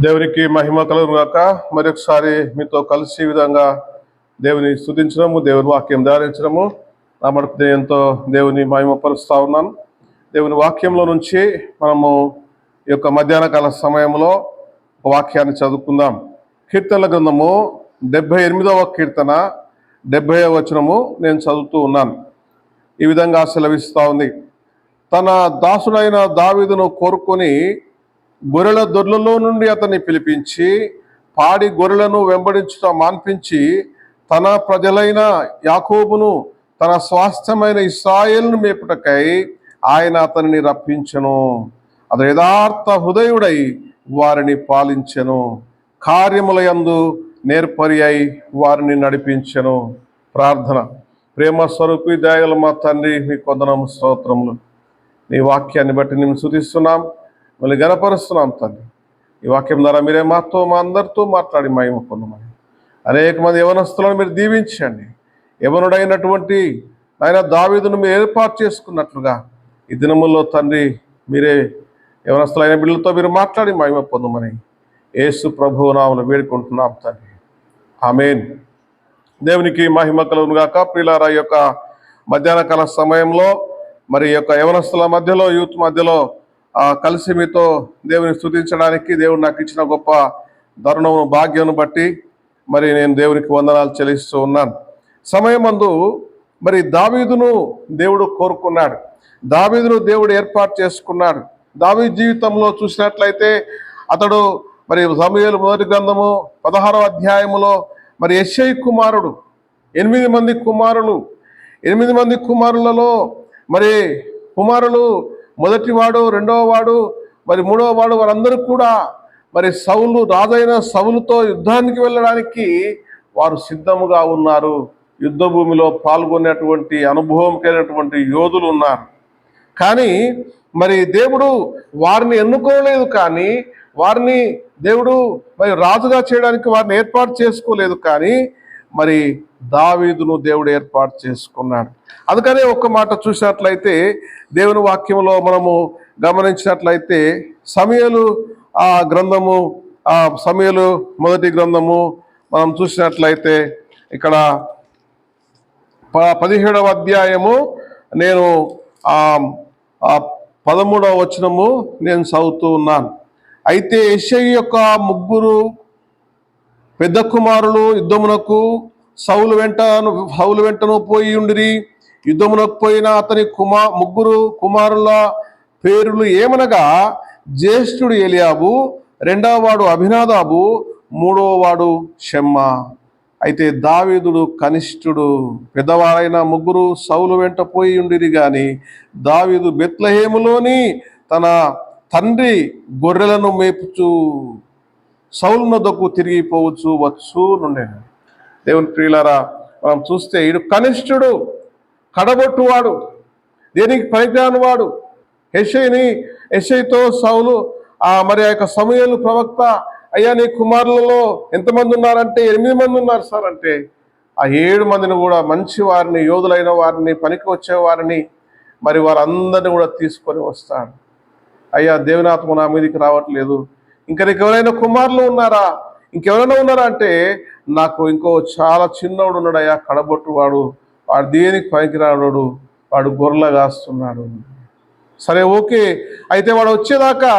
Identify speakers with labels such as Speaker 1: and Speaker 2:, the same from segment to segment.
Speaker 1: దేవునికి మహిమ కలుగును గాక. మరొకసారి మీతో కలిసి ఈ విధంగా దేవుని స్తుతించడము, దేవుని వాక్యం ధ్యానించడము నా మటుకు ఎంతో దేవుని మహిమపరుస్తా ఉన్నాను. దేవుని వాక్యంలో నుంచి మనము ఈ యొక్క మధ్యాహ్న కాల సమయంలో ఒక వాక్యాన్ని చదువుకుందాం. కీర్తనల గ్రంథము 78వ కీర్తన 70వ వచనము నేను చదువుతూ ఉన్నాను. ఈ విధంగా సెలవిస్తూ ఉంది. తన దాసుడైన దావీదును కోరుకొని గొర్రెల దొర్లలో నుండి అతన్ని పిలిపించి పాడి గొర్రెలను వెంబడించుట మాన్పించి తన ప్రజలైన యాకోబును తన స్వాస్థ్యమైన ఇశ్రాయేలును మేపుటకై ఆయన అతనిని రప్పించెను. అతడు యథార్థ హృదయుడై వారిని పాలించెను, కార్యములయందు నేర్పరి అయి వారిని నడిపించెను. ప్రార్థన. ప్రేమ స్వరూపి దయగల మా తండ్రి, మీ కొందనము స్తోత్రములు. నీ వాక్యాన్ని బట్టి నేను స్తుతిస్తున్నాం, మళ్ళీ గణపరుస్తున్నాం తండ్రి. ఈ వాక్యం ద్వారా మీరే మాతో మా అందరితో మాట్లాడి మహిమ పొందమని అనేక మంది యవనస్తులను మీరు దీవించండి. యవనుడైనటువంటి ఆయన దావీదును మీరు ఏర్పాటు చేసుకున్నట్లుగా ఈ దినముల్లో తండ్రి మీరే యవనస్తులైన బిడ్డలతో మీరు మాట్లాడి మహిమ పొందమని యేసు ప్రభువు నామమున వేడుకుంటున్నాం తండ్రి. ఆమేన్. దేవునికి మహిమ కలుగును గాక. ప్రియులారా, ఈ యొక్క మధ్యాహ్న కాల సమయంలో మరి ఈ యొక్క యవనస్తుల మధ్యలో, యూత్ మధ్యలో కలిసి మీతో దేవుని స్తుతించడానికి దేవుడు నాకు ఇచ్చిన గొప్ప తరుణము, భాగ్యమును బట్టి మరి నేను దేవునికి వందనాలు చెల్లిస్తూ ఉన్నాను. సమయమందు మరి దావీదును దేవుడు కోరుకున్నాడు, దావీదును దేవుడు ఏర్పాటు చేసుకున్నాడు. దావీదు జీవితంలో చూసినట్లయితే అతడు మరి సమూయేలు మొదటి గ్రంథము 16వ అధ్యాయములో మరి యెష్షయి కుమారుడు, 8 మంది కుమారులు, 8 మంది కుమారులలో మరి కుమారులు మొదటివాడు, రెండవ వాడు, మరి మూడవ వాడు, వారందరూ కూడా మరి సౌలు, రాజైన సౌలుతో యుద్ధానికి వెళ్ళడానికి వారు సిద్ధముగా ఉన్నారు. యుద్ధ భూమిలో పాల్గొనేటువంటి అనుభవం కలిగినటువంటి యోధులు ఉన్నారు. కానీ మరి దేవుడు వారిని ఎన్నుకోలేదు, కానీ వారిని దేవుడు మరి రాజుగా చేయడానికి వారిని ఏర్పాటు చేసుకోలేదు. కానీ మరి దావీదును దేవుడు ఏర్పాటు చేసుకున్నాడు. అందుకనే ఒక మాట చూసినట్లయితే దేవుని వాక్యంలో మనము గమనించినట్లయితే సమూయేలు గ్రంథము, సమూయేలు మొదటి గ్రంథము మనం చూసినట్లయితే ఇక్కడ 17వ అధ్యాయము నేను 13వ వచనము నేను చదువుతూ ఉన్నాను. అయితే యెష్షయి యొక్క 3 పెద్ద కుమారులు యుద్ధమునకు సౌలు వెంటను పోయి ఉండిరి. యుద్ధమునకు పోయిన అతని 3 కుమారుల పేర్లు ఏమనగా, జ్యేష్ఠుడు ఎలియాబు, 2వ వాడు అభినాదాబు, 3వ వాడు షమ్మా. అయితే దావీదుడు కనిష్ఠుడు. పెద్దవారైన 3 సౌలు వెంట పోయి ఉండిరి, గాని దావీదు బెత్లెహేములోని తన తండ్రి గొర్రెలను మేపుచు సౌలు నొద్దకు తిరిగిపోవచ్చు వచ్చు నుండెను. దేవుని ప్రియులారా, మనం చూస్తే ఈడు కనిష్ఠుడు, కడబొట్టువాడు, దేనికి పనికిరాని వాడు. యెష్షయితో సౌలు మరి ఆ యొక్క సమూయేలు ప్రవక్త, అయ్యా నీ కుమారులలో ఎంతమంది ఉన్నారంటే 8 మంది ఉన్నారు సార్ అంటే, ఆ 7 మందిని కూడా మంచి వారిని, యోధులైన వారిని, పనికి వచ్చేవారిని మరి వారందరినీ కూడా తీసుకొని వస్తాడు. అయ్యా దేవుని ఆత్మ నా మీదకి రావట్లేదు, ఇంకా నీకు ఎవరైనా కుమారులు ఉన్నారా, ఇంకెవరైనా ఉన్నారా అంటే, నాకు ఇంకో చాలా చిన్నవాడు ఉన్నాడు అయ్యా, కడబొట్టువాడు, వాడు దేనికి పనికిరాడు, వాడు గొర్రెలు కాస్తున్నాడు. సరే, ఓకే, అయితే వాడు వచ్చేదాకా,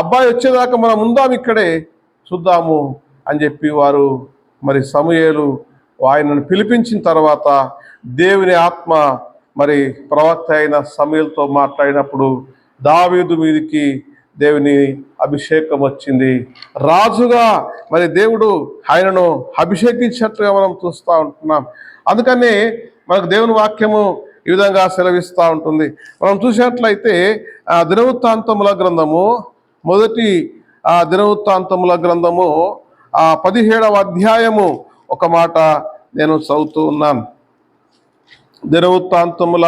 Speaker 1: అబ్బాయి వచ్చేదాకా మనం ఉందాం, ఇక్కడే చూద్దాము అని చెప్పి వారు మరి సమూయేలు ఆయనను పిలిపించిన తర్వాత దేవుని ఆత్మ మరి ప్రవక్త అయిన సమూయేలుతో మాట్లాడినప్పుడు దావీదు మీదికి దేవుని అభిషేకం వచ్చింది. రాజుగా మరి దేవుడు ఆయనను అభిషేకించినట్లుగా మనం చూస్తూ ఉంటున్నాం. అందుకనే మనకు దేవుని వాక్యము ఈ విధంగా సెలవిస్తూ ఉంటుంది. మనం చూసినట్లయితే దినవృత్తాంతముల గ్రంథము, మొదటి దినవృత్తాంతముల గ్రంథము 17వ అధ్యాయము ఒక మాట నేను చదువుతూ ఉన్నాను. దినవృత్తాంతముల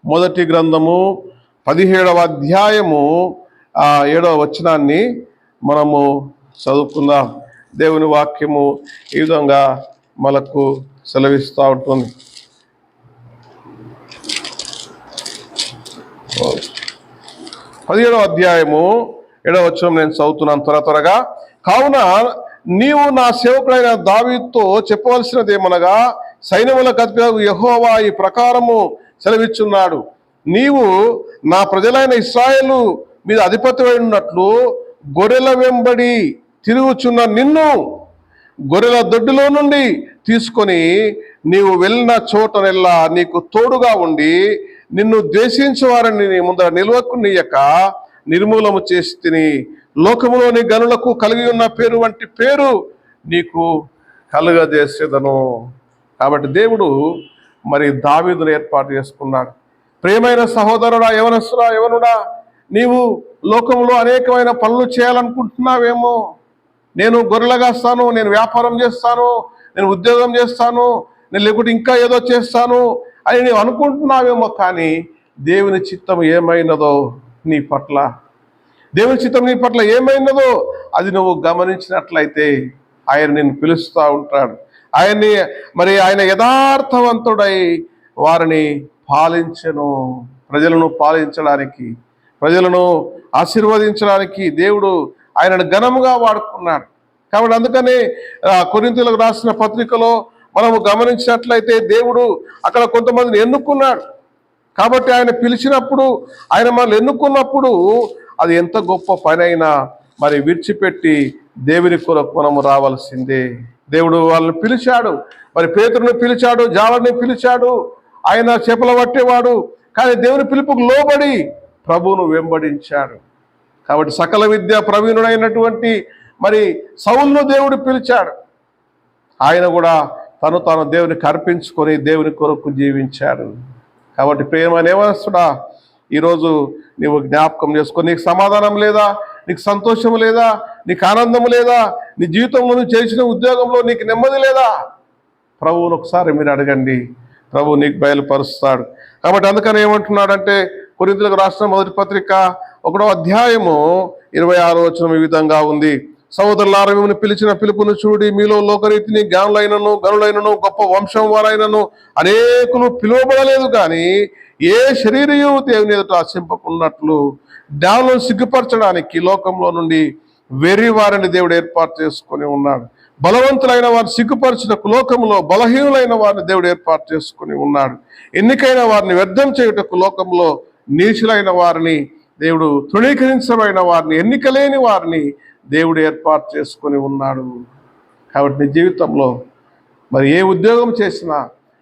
Speaker 1: మొదటి గ్రంథము 17వ అధ్యాయము 7వ వచనాన్ని మనము చదువుకుందాం. దేవుని వాక్యము ఈ విధంగా మనకు సెలవిస్తూ ఉంటుంది. 17వ అధ్యాయము 7వ వచనం నేను చదువుతున్నాను త్వరగా. కావున నీవు నా సేవకుడైన దావీదుతో చెప్పవలసినదేమనగా, సైన్యములకు అధిపతి యెహోవా ఈ ప్రకారము సెలవిచ్చున్నాడు, నీవు నా ప్రజలైన ఇశ్రాయేలు మీద అధిపతి ఉన్నట్లు గొర్రెల వెంబడి తిరుగుచున్న నిన్ను గొర్రెల దొడ్డిలో నుండి తీసుకొని నీవు వెళ్ళిన చోటనెల్లా నీకు తోడుగా ఉండి నిన్ను ద్వేషించే వారిని నీ ముందర నిలవకునీయక నిర్మూలము చేసి తిని లోకములోని గనులకు కలిగి ఉన్న పేరు వంటి పేరు నీకు కలుగజేసేదను. కాబట్టి దేవుడు మరి దావీదును ఏర్పాటు చేసుకున్నాడు. ప్రియమైన సహోదరుడా, యవనుడా, నీవు లోకంలో అనేకమైన పనులు చేయాలనుకుంటున్నావేమో. నేను గొర్రెలు కాస్తాను, నేను వ్యాపారం చేస్తాను, నేను ఉద్యోగం చేస్తాను, నేను లేకుంటే ఇంకా ఏదో చేస్తాను అని నీవు అనుకుంటున్నావేమో. కానీ దేవుని చిత్తం ఏమైనదో నీ పట్ల, దేవుని చిత్తం నీ పట్ల ఏమైనదో అది నువ్వు గమనించినట్లయితే ఆయన నిన్ను పిలుస్తూ ఉంటాడు. ఆయన యథార్థవంతుడై వారిని పాలించెను. ప్రజలను పాలించడానికి, ప్రజలను ఆశీర్వదించడానికి దేవుడు ఆయనను ఘనముగా వాడుకున్నాడు. కాబట్టి అందుకని కొరింథీయులకు రాసిన పత్రికలో మనము గమనించినట్లయితే దేవుడు అక్కడ కొంతమందిని ఎన్నుకున్నాడు. కాబట్టి ఆయన పిలిచినప్పుడు, ఆయన మనల్ని ఎన్నుకున్నప్పుడు అది ఎంత గొప్ప పని అయినా మరి విడిచిపెట్టి దేవుని కొరకు మనము రావాల్సిందే. దేవుడు వాళ్ళని పిలిచాడు. మరి పేతురుని పిలిచాడు, జాలని పిలిచాడు. ఆయన చేపలు పట్టేవాడు, కానీ దేవుని పిలుపుకు లోబడి ప్రభువును వెంబడించాడు. కాబట్టి సకల విద్య ప్రవీణుడైనటువంటి మరి సౌలును దేవుడు పిలిచాడు. ఆయన కూడా తాను దేవునికి అర్పించుకొని దేవుని కొరకు జీవించాడు. కాబట్టి ప్రియమైన యవనస్తుడా, ఈరోజు నీవు జ్ఞాపకం చేసుకో. నీకు సమాధానం లేదా, నీకు సంతోషం లేదా, నీకు ఆనందం లేదా, నీ జీవితంలో నువ్వు చేసిన ఉద్యోగంలో నీకు నెమ్మది లేదా, ప్రభువును ఒకసారి మీరు అడగండి. ప్రభు నీకు బయలుపరుస్తాడు. కాబట్టి అందుకని ఏమంటున్నాడంటే, కొరింథీయులకు రాసిన మొదటి పత్రిక 1వ అధ్యాయము 26వ వచనం ఈ విధంగా ఉంది. సహోదరులారా, మిమ్మల్ని పిలిచిన పిలుపును చూడి, మీలో లోకరీతిని జ్ఞానులైనను గనులైనను గొప్ప వంశం వారైనను అనేకులు పిలువబడలేదు, కానీ ఏ శరీరయు దేవుని ఎదుట ఆశింపకున్నట్లు జ్ఞానులను సిగ్గుపరచడానికి లోకంలో నుండి వెర్రి వారిని దేవుడు ఏర్పాటు చేసుకొని ఉన్నాడు. బలవంతులైన వారిని సిగ్గుపరచుటకు లోకంలో బలహీనులైన వారిని దేవుడు ఏర్పాటు చేసుకొని ఉన్నాడు. ఎన్నికైన వారిని వ్యర్థం చేయుటకు లోకంలో నీచులైన వారిని దేవుడు, తృణీకరించబడిన వారిని, ఎన్నికలేని వారిని దేవుడు ఏర్పాటు చేసుకొని ఉన్నాడు. కాబట్టి నీ జీవితంలో మరి ఏ ఉద్యోగం చేసినా,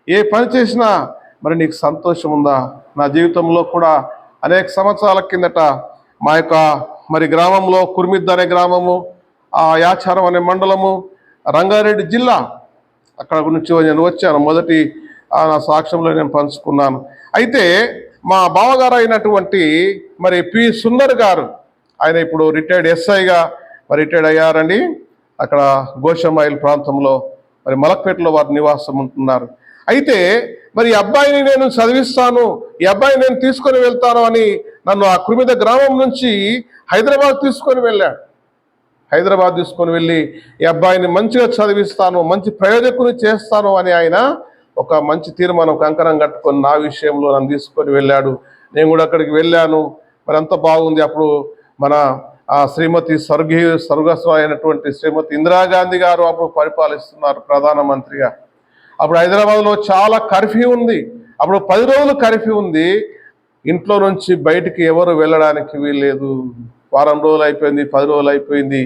Speaker 1: ఏ పని చేసినా మరి నీకు సంతోషం ఉందా? నా జీవితంలో కూడా అనేక సంవత్సరాల కిందట మా యొక్క మరి గ్రామంలో, కుర్మిద్ద అనే గ్రామము, యాచారం అనే మండలము, రంగారెడ్డి జిల్లా, అక్కడ నుంచి నేను వచ్చాను. మొదటి నా సాక్ష్యంలో నేను పంచుకున్నాను. అయితే మా బావగారు అయినటువంటి మరి పి సుందర్ గారు, ఆయన ఇప్పుడు రిటైర్డ్ ఎస్ఐగా మరి రిటైర్డ్ అయ్యారండి. అక్కడ గోషమైల్ ప్రాంతంలో మరి మలక్పేటలో వారి నివాసం ఉంటున్నారు. అయితే మరి ఈ అబ్బాయిని నేను చదివిస్తాను, ఈ అబ్బాయిని నేను తీసుకొని వెళ్తాను అని నన్ను ఆ కుర్మిద గ్రామం నుంచి హైదరాబాద్ తీసుకొని వెళ్ళాడు. హైదరాబాద్ తీసుకొని వెళ్ళి ఈ అబ్బాయిని మంచిగా చదివిస్తాను, మంచి ప్రయోజకుని చేస్తాను అని ఆయన ఒక మంచి తీర్మానం, కంకణం కట్టుకొని నా విషయంలో నన్ను తీసుకొని వెళ్ళాడు. నేను కూడా అక్కడికి వెళ్ళాను. మరి అంత బాగుంది. అప్పుడు మన శ్రీమతి స్వర్గస్థ అయినటువంటి శ్రీమతి ఇందిరాగాంధీ గారు అప్పుడు పరిపాలిస్తున్నారు ప్రధానమంత్రిగా. అప్పుడు హైదరాబాద్లో చాలా కర్ఫ్యూ ఉంది. అప్పుడు 10 రోజులు కర్ఫ్యూ ఉంది. ఇంట్లో నుంచి బయటికి ఎవరు వెళ్ళడానికి వీల్లేదు. వారం రోజులు అయిపోయింది, 10 రోజులు అయిపోయింది.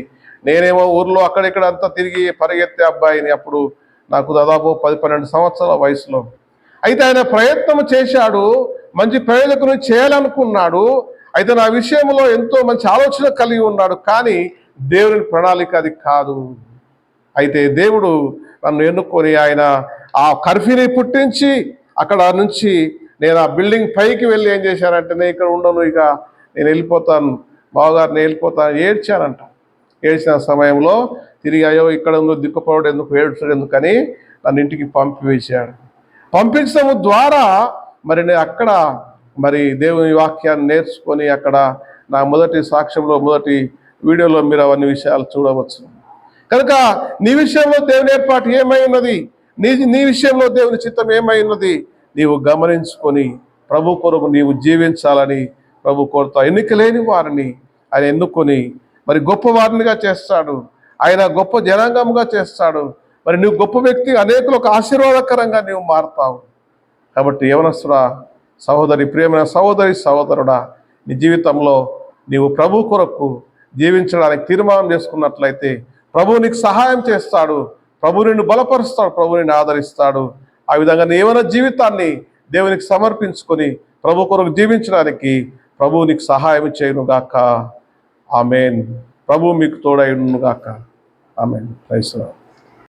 Speaker 1: నేనేమో ఊర్లో అక్కడిక్కడ అంతా తిరిగి పరిగెత్తే అబ్బాయిని. అప్పుడు నాకు దాదాపు 10-12 సంవత్సరాల వయసులో. అయితే ఆయన ప్రయత్నం చేశాడు, మంచి ప్రయోజకుని చేయాలనుకున్నాడు. అయితే నా విషయంలో ఎంతో మంచి ఆలోచన కలిగి ఉన్నాడు, కానీ దేవుని ప్రణాళిక అది కాదు. అయితే దేవుడు నన్ను ఎన్నుకొని ఆయన ఆ కర్ఫ్యూని పుట్టించి అక్కడ నుంచి నేను ఆ బిల్డింగ్ పైకి వెళ్ళి ఏం చేశానంటే, నేను ఇక్కడ ఉండను, ఇక నేను వెళ్ళిపోతాను, బావగారు నేను వెళ్ళిపోతాను ఏడ్చానంట. ఏడ్చిన సమయంలో తిరిగి అయ్యో ఇక్కడ ఉందో దిక్కుపోవడం ఎందుకు, ఏడ్చడం ఎందుకని నన్ను ఇంటికి పంపివేశాడు. పంపించడం ద్వారా మరి నేను అక్కడ మరి దేవుని వాక్యాన్ని నేర్చుకొని అక్కడ నా మొదటి సాక్ష్యంలో, మొదటి వీడియోలో మీరు అవన్నీ విషయాలు చూడవచ్చు. కనుక నీ విషయంలో దేవుని ఏర్పాటు ఏమై ఉన్నది, నీ విషయంలో దేవుని చిత్తం ఏమై ఉన్నది నీవు గమనించుకొని ప్రభు కొరకు నీవు జీవించాలని ప్రభు కోరుతా. ఎన్నికలేని వారిని ఆయన ఎన్నుకొని మరి గొప్పవారినిగా చేస్తాడు. ఆయన గొప్ప జనాంగముగా చేస్తాడు. మరి నువ్వు గొప్ప వ్యక్తి, అనేకులకు ఆశీర్వాదకరంగా నువ్వు మారుతావు. కాబట్టి యవనస్తుడా, సహోదరి, ప్రియమైన సహోదరి, సహోదరుడా, నీ జీవితంలో నీవు ప్రభు కొరకు జీవించడానికి తీర్మానం చేసుకున్నట్లయితే ప్రభు నీకు సహాయం చేస్తాడు. ప్రభు నిన్ను బలపరుస్తాడు. ప్రభు నిన్ను ఆదరిస్తాడు. ఆ విధంగా నీ యవన జీవితాన్ని దేవునికి సమర్పించుకొని ప్రభు కొరకు జీవించడానికి ప్రభు నీకు సహాయం చేయను గాక. ఆమేన్. ప్రభు మీకు తోడైను గాక. ఆమేన్. Praise the lord.